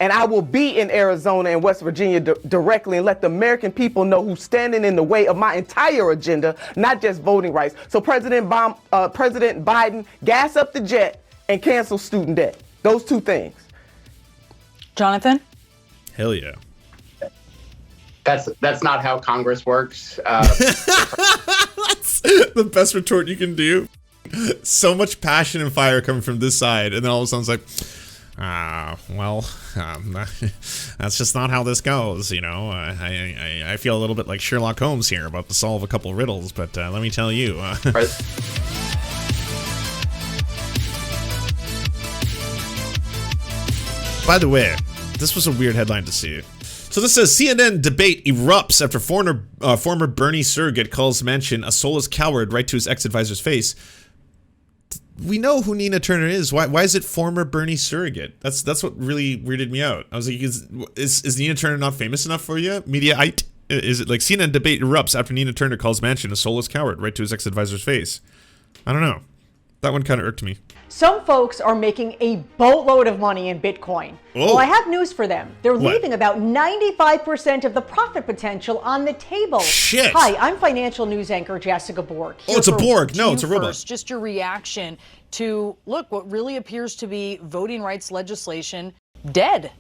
And I will be in Arizona and West Virginia directly and let the American people know who's standing in the way of my entire agenda, not just voting rights. So President Biden, gas up the jet and cancel student debt. Those two things. Jonathan? Hell yeah. That's not how Congress works. That's the best retort you can do. So much passion and fire coming from this side, and then all of a sudden it's like, that's just not how this goes, you know. I feel a little bit like Sherlock Holmes here, about to solve a couple riddles, but let me tell you. By the way, this was a weird headline to see. So this says, CNN debate erupts after former Bernie Surrogate calls Manchin a soulless coward right to his ex-advisor's face. We know who Nina Turner is. Why is it former Bernie Surrogate? That's what really weirded me out. I was like, is Nina Turner not famous enough for you? Mediaite? Is it like CNN debate erupts after Nina Turner calls Manchin a soulless coward right to his ex-advisor's face? I don't know. That one kind of irked me. Some folks are making a boatload of money in Bitcoin. Oh. Well, I have news for them. They're What? leaving about 95% of the profit potential on the table. Shit. Hi, I'm financial news anchor Jessica Borg. Oh, it's a Borg. No, You it's a robot. first, just your reaction to, look, what really appears to be voting rights legislation dead.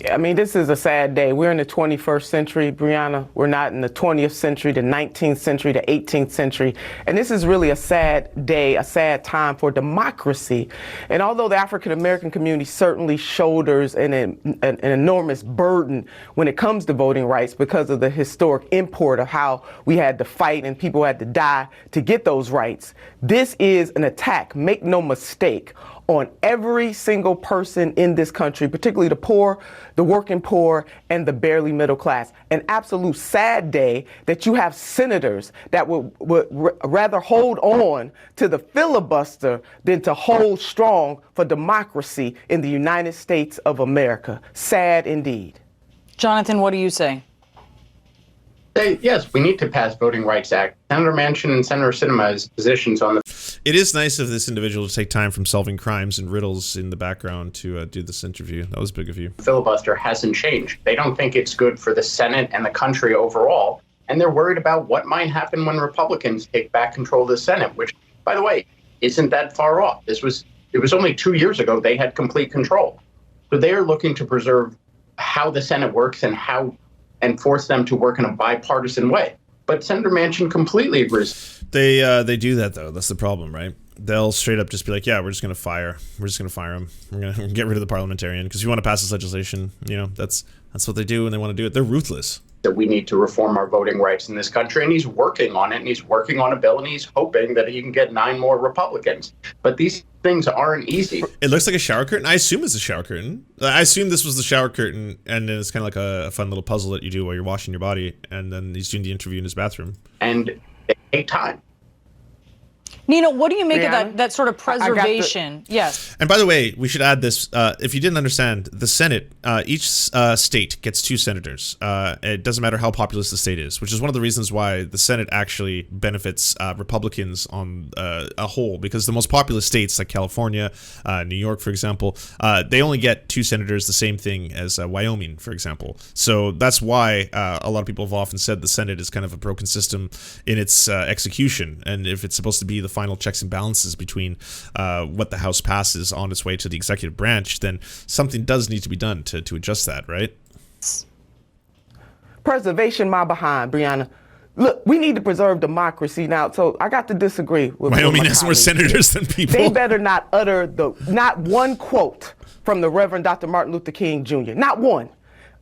I mean, this is a sad day. We're in the 21st century, Brianna. We're not in the 20th century, the 19th century, the 18th century. And this is really a sad day, a sad time for democracy. And although the African-American community certainly shoulders an enormous burden when it comes to voting rights because of the historic import of how we had to fight and people had to die to get those rights, this is an attack, make no mistake, on every single person in this country, particularly the poor, the working poor, and the barely middle class. An absolute sad day that you have senators that would rather hold on to the filibuster than to hold strong for democracy in the United States of America. Sad indeed. Jonathan, what do you say? Yes, we need to pass Voting Rights Act. Senator Manchin and Senator Sinema's positions on the... It is nice of this individual to take time from solving crimes and riddles in the background to do this interview. That was big of you. filibuster hasn't changed. They don't think it's good for the Senate and the country overall, and they're worried about what might happen when Republicans take back control of the Senate, which, by the way, isn't that far off. It was only 2 years ago they had complete control. So they are looking to preserve how the Senate works and force them to work in a bipartisan way. But Senator Manchin completely agrees. They do that, though. That's the problem, right? They'll straight up just be like, yeah, we're just going to fire him. We're going to get rid of the parliamentarian because you want to pass this legislation. You know, that's what they do, and they want to do it. They're ruthless. That we need to reform our voting rights in this country, and he's working on it, and he's working on a bill, and he's hoping that he can get 9 more Republicans. But these things aren't easy. It looks like a shower curtain. I assume it's a shower curtain. I assume this was the shower curtain, and then it's kind of like a fun little puzzle that you do while you're washing your body, and then he's doing the interview in his bathroom. And they take time. Nina, what do you make Brianna, of that sort of preservation? Yes. And by the way, we should add this. If you didn't understand, the Senate, each state gets 2 senators. It doesn't matter how populous the state is, which is one of the reasons why the Senate actually benefits Republicans on a whole, because the most populous states like California, New York, for example, they only get 2 senators, the same thing as Wyoming, for example. So that's why a lot of people have often said the Senate is kind of a broken system in its execution. And if it's supposed to be the final checks and balances between what the House passes on its way to the executive branch, then something does need to be done to adjust that, right? Preservation my behind, Brianna. Look, we need to preserve democracy now, so I got to disagree with Wyoming my has more colleagues. senators than people. They better not utter not one quote from the Reverend Dr. Martin Luther King Jr., not one,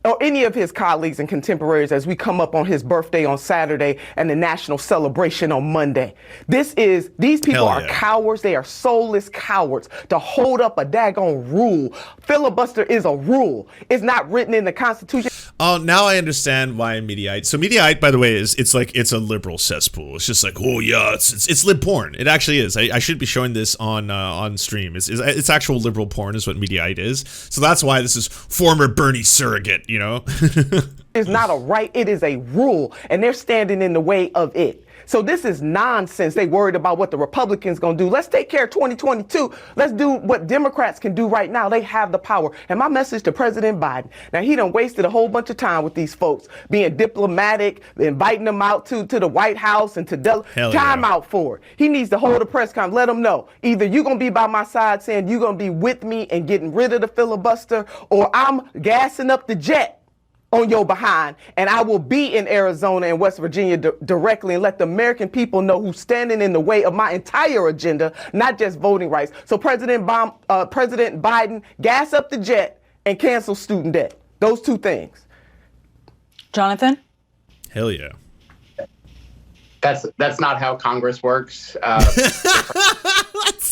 or any of his colleagues and contemporaries as we come up on his birthday on Saturday and the national celebration on Monday. These people are cowards. They are soulless cowards to hold up a daggone rule. Filibuster is a rule. It's not written in the Constitution. Oh, now I understand why Mediaite. So Mediaite, by the way, it's a liberal cesspool. It's just like, oh yeah, it's lib porn. It actually is. I should be showing this on stream. It's actual liberal porn is what Mediaite is. So that's why this is former Bernie Surrogate. You know, It's not a right, it is a rule, and they're standing in the way of it. So this is nonsense. They worried about what the Republicans going to do. Let's take care of 2022. Let's do what Democrats can do right now. They have the power. And my message to President Biden, now he done wasted a whole bunch of time with these folks, being diplomatic, inviting them out to the White House and to time out for it. He needs to hold a press conference, let them know. Either you're going to be by my side saying you're going to be with me and getting rid of the filibuster, or I'm gassing up the jet on your behind, and I will be in Arizona and West Virginia directly and let the American people know who's standing in the way of my entire agenda, not just voting rights. So President Biden, gas up the jet and cancel student debt. Those two things. Jonathan? Hell yeah. That's not how Congress works. That's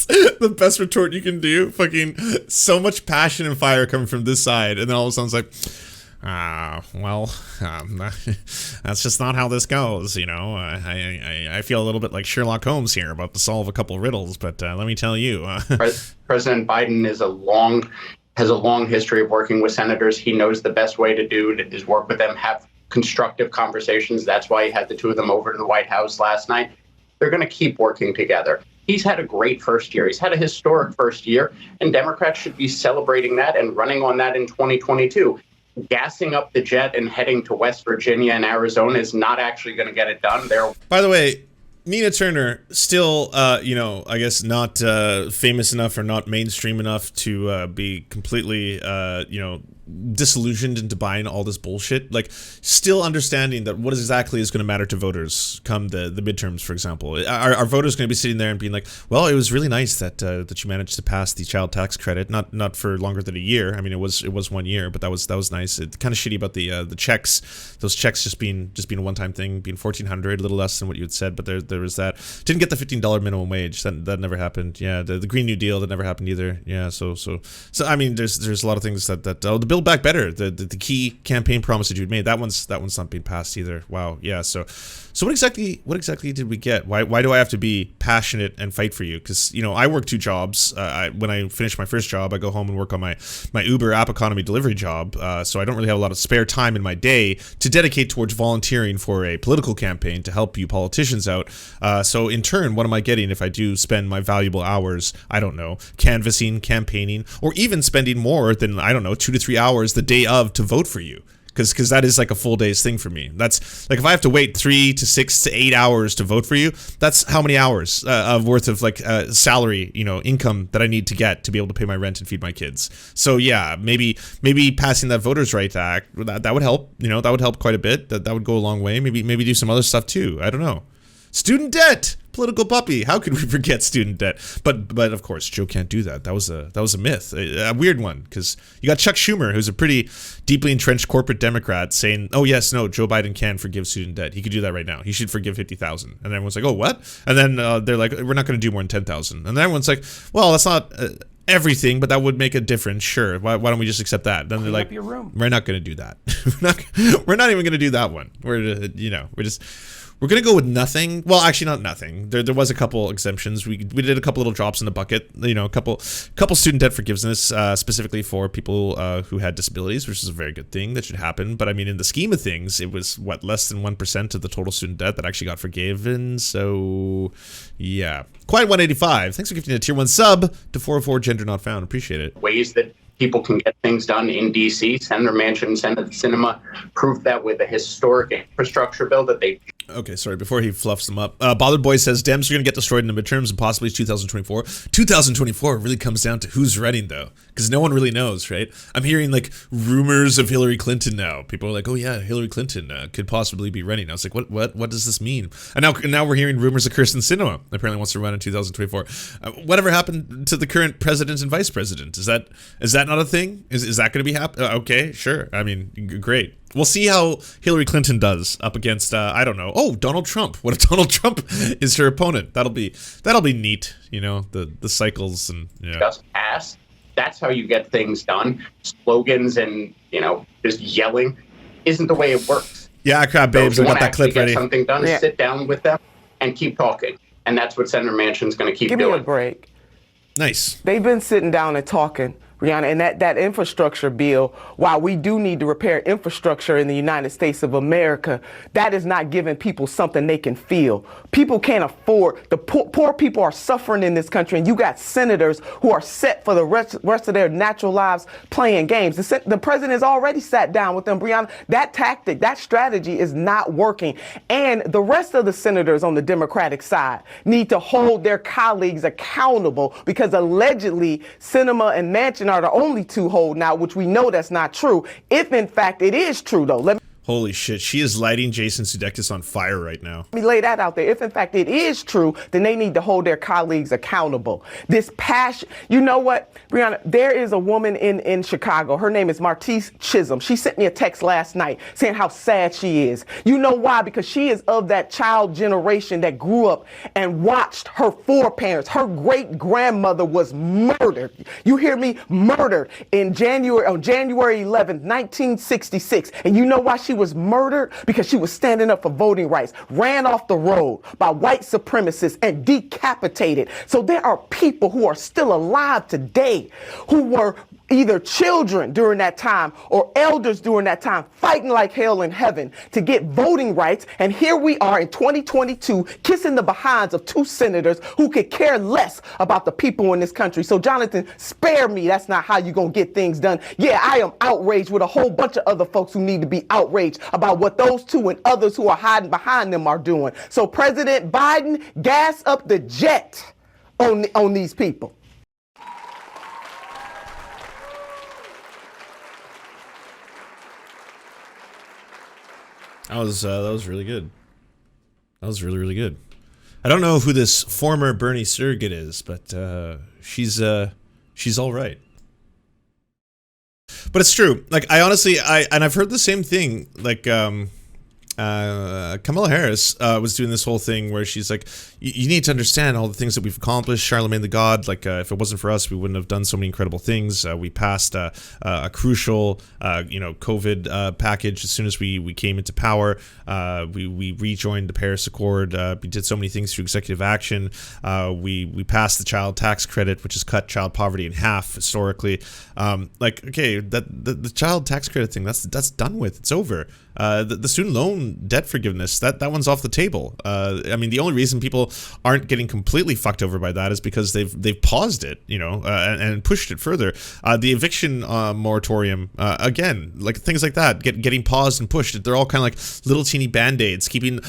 the best retort you can do. Fucking so much passion and fire coming from this side, and then all of a sudden it's like, that's just not how this goes, you know. I feel a little bit like Sherlock Holmes here, about to solve a couple riddles, but let me tell you, President Biden has a long history of working with senators. He knows the best way to do it is work with them, have constructive conversations. That's why he had the two of them over to the White House last night. They're going to keep working together. He's had a great first year. He's had a historic first year, and Democrats should be celebrating that and running on that in 2022. Gassing up the jet and heading to West Virginia and Arizona is not actually going to get it done. By the way, Nina Turner, still, I guess not famous enough or not mainstream enough to be completely, disillusioned into buying all this bullshit. Like, still understanding that what exactly is going to matter to voters come the midterms, for example. Are voters going to be sitting there and being like, well, it was really nice that you managed to pass the child tax credit, not for longer than a year. I mean, it was 1 year, but that was nice. It's kind of shitty about the checks, those checks just being a one-time thing, being $1,400, a little less than what you had said, but there was that. Didn't get the $15 minimum wage. That never happened. Yeah, the Green New Deal, that never happened either. Yeah, so I mean, there's a lot of things that the Build Back Better, the key campaign promise that you'd made, that one's not being passed either. Wow. Yeah. So what exactly did we get? Why do I have to be passionate and fight for you? Because I work 2 jobs. When I finish my first job, I go home and work on my Uber app economy delivery job. So I don't really have a lot of spare time in my day to dedicate towards volunteering for a political campaign to help you politicians out. So in turn, what am I getting if I do spend my valuable hours, I don't know, canvassing, campaigning, or even spending more than, I don't know, 2 to 3 hours the day of to vote for you? Because that is like a full day's thing for me. That's like, if I have to wait 3 to 6 to 8 hours to vote for you, that's how many hours of worth of like salary, income that I need to get to be able to pay my rent and feed my kids. So yeah, maybe passing that Voters' Rights Act, that would help. That would help quite a bit. That would go a long way. Maybe do some other stuff too. I don't know. Student debt, political puppy. How could we forget student debt? But of course, Joe can't do that. That was a myth, a weird one, because you got Chuck Schumer, who's a pretty deeply entrenched corporate Democrat, saying, "Oh yes, no, Joe Biden can forgive student debt. He could do that right now. He should forgive 50,000." And everyone's like, "Oh, what?" And then they're like, "We're not going to do more than 10,000." And then everyone's like, "Well, that's not everything, but that would make a difference. Sure. Why don't we just accept that?" Then they're like, "We're not going to do that. we're not even going to do that one. We're going to go with nothing." Well, actually not nothing. There was a couple exemptions. We did a couple little drops in the bucket, a couple student debt forgiveness, specifically for people who had disabilities, which is a very good thing that should happen. But I mean, in the scheme of things, it was less than 1% of the total student debt that actually got forgiven. So yeah. Quiet 185. Thanks for gifting a tier 1 sub to 404 Gender Not Found. Appreciate it. Ways that people can get things done in D.C. Senator Manchin and Senator Sinema proved that with a historic infrastructure bill that they... Okay, sorry, before he fluffs them up. Bothered Boy says, Dems are going to get destroyed in the midterms and possibly 2024. 2024 really comes down to who's running, though, because no one really knows, right? I'm hearing, like, rumors of Hillary Clinton now. People are like, oh, yeah, Hillary Clinton could possibly be running. I was like, what does this mean? And now we're hearing rumors of Kirsten Sinema apparently wants to run in 2024. Whatever happened to the current president and vice president? Is that not a thing? Is that going to be happening? Okay, sure. I mean, great. We'll see how Hillary Clinton does up against, I don't know. Oh, Donald Trump. What if Donald Trump is her opponent? That'll be neat. The cycles and just pass. That's how you get things done. Slogans and just yelling isn't the way it works. Yeah, crap, babes. I got that clip ready. Get something done. Yeah. Sit down with them and keep talking, and that's what Senator Manchin's going to keep doing. Give me a break. Nice. They've been sitting down and talking Brianna, and that infrastructure bill, while we do need to repair infrastructure in the United States of America, that is not giving people something they can feel. People can't afford, the poor people are suffering in this country, and you got senators who are set for the rest of their natural lives playing games. The president has already sat down with them, Brianna. That tactic, that strategy is not working. And the rest of the senators on the Democratic side need to hold their colleagues accountable, because allegedly Sinema and Manchin are the only two holding out, which we know that's not true. If in fact it is true, though, Holy shit, she is lighting Jason Sudeikis on fire right now. let me lay that out there. If in fact it is true, then they need to hold their colleagues accountable. This passion, you know what, Brianna, there is a woman in Chicago. Her name is Martise Chisholm. She sent me a text last night saying how sad she is. You know why? Because she is of that child generation that grew up and watched her foreparents. Her great grandmother was murdered. You hear me? Murdered on January 11th, 1966. And you know why she was murdered? Because she was standing up for voting rights, ran off the road by white supremacists and decapitated. So there are people who are still alive today who were either children during that time or elders during that time, fighting like hell in heaven to get voting rights. And here we are in 2022 kissing the behinds of two senators who could care less about the people in this country. So Jonathan, spare me. That's not how you're going to get things done. Yeah, I am outraged with a whole bunch of other folks who need to be outraged about what those two and others who are hiding behind them are doing. So President Biden, gas up the jet on these people. That was really good. That was really, really good. I don't know who this former Bernie Surrogate is, but she's all right. But it's true. Like, I honestly, I've heard the same thing. Like, Kamala Harris was doing this whole thing where she's like, you need to understand all the things that we've accomplished. Charlemagne the God, like, if it wasn't for us, we wouldn't have done so many incredible things. We passed a crucial, COVID package as soon as we came into power. We rejoined the Paris Accord. We did so many things through executive action. We passed the child tax credit, which has cut child poverty in half historically. Like, okay, the child tax credit thing, that's done with. It's over. The student loan debt forgiveness, that one's off the table. I mean, the only reason people aren't getting completely fucked over by that is because they've paused it, and pushed it further. The eviction moratorium, again, like things like that, getting paused and pushed. They're all kind of like little teeny band-aids, keeping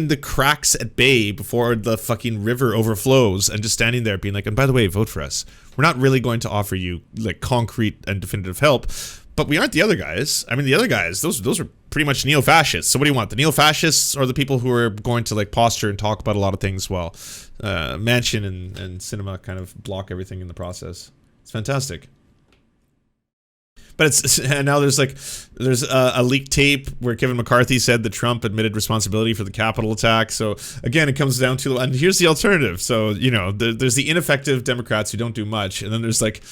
the cracks at bay before the fucking river overflows, and just standing there being like, and by the way, vote for us. We're not really going to offer you like concrete and definitive help. But we aren't the other guys. I mean, the other guys, those are pretty much neo-fascists. So what do you want? The neo-fascists or the people who are going to like posture and talk about a lot of things while Manchin and Sinema kind of block everything in the process? It's fantastic. But and now there's a leaked tape where Kevin McCarthy said that Trump admitted responsibility for the Capitol attack. So again, it comes down to, and here's the alternative. So, there's the ineffective Democrats who don't do much. And then there's like,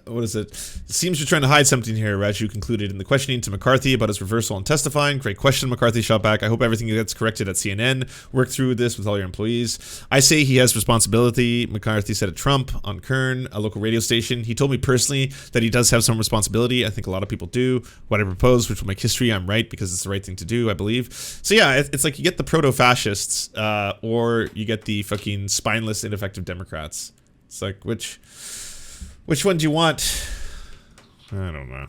what is it? It seems you're trying to hide something here, Raju concluded in the questioning to McCarthy about his reversal and testifying. Great question, McCarthy shot back. I hope everything gets corrected at CNN. Work through this with all your employees. I say he has responsibility, McCarthy said at Trump on Kern, a local radio station. He told me personally that he does have some responsibility. I think a lot of people do. What I propose, which will make history, I'm right because it's the right thing to do, I believe. So yeah, it's like you get the proto-fascists or you get the fucking spineless, ineffective Democrats. It's like, which one do you want? I don't know.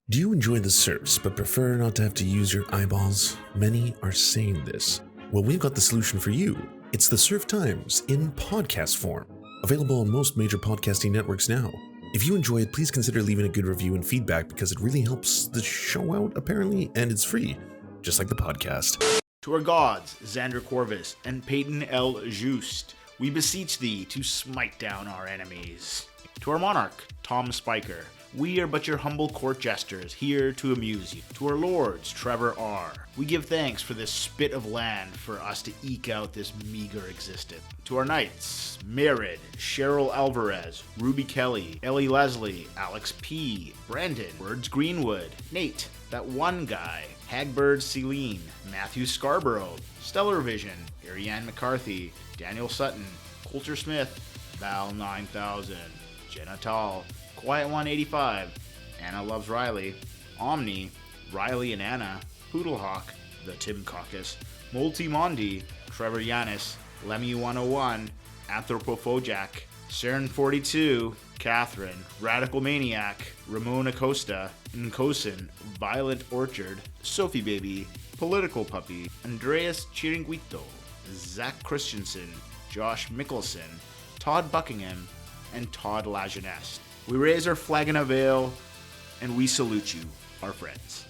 Do you enjoy the Serfs but prefer not to have to use your eyeballs? Many are saying this. Well, we've got the solution for you. It's the Serf Times in podcast form. Available on most major podcasting networks now. If you enjoy it, please consider leaving a good review and feedback because it really helps the show out, apparently, and it's free. Just like the podcast. To our gods, Xander Corvus and Peyton L. Just, we beseech thee to smite down our enemies. To our monarch, Tom Spiker, we are but your humble court jesters, here to amuse you. To our lords, Trevor R., we give thanks for this spit of land for us to eke out this meager existence. To our knights, Merid, Cheryl Alvarez, Ruby Kelly, Ellie Leslie, Alex P., Brandon, Words Greenwood, Nate, that one guy, Hagbird Celine, Matthew Scarborough, Stellar Vision, Ariane McCarthy, Daniel Sutton, Coulter Smith, Val 9000, Jenna Tall, Quiet 185, Anna Loves Riley, Omni, Riley and Anna, Poodlehawk, The Tim Caucus, Multi Mondi, Trevor Yanis, Lemmy 101, Anthropophojack, Cern 42, Catherine, Radical Maniac, Ramon Acosta, Nkosin, Violet Orchard, Sophie Baby, Political Puppy, Andreas Chiringuito, Zach Christensen, Josh Mickelson, Todd Buckingham, and Todd Lajeunesse. We raise our flag in a veil, and we salute you, our friends.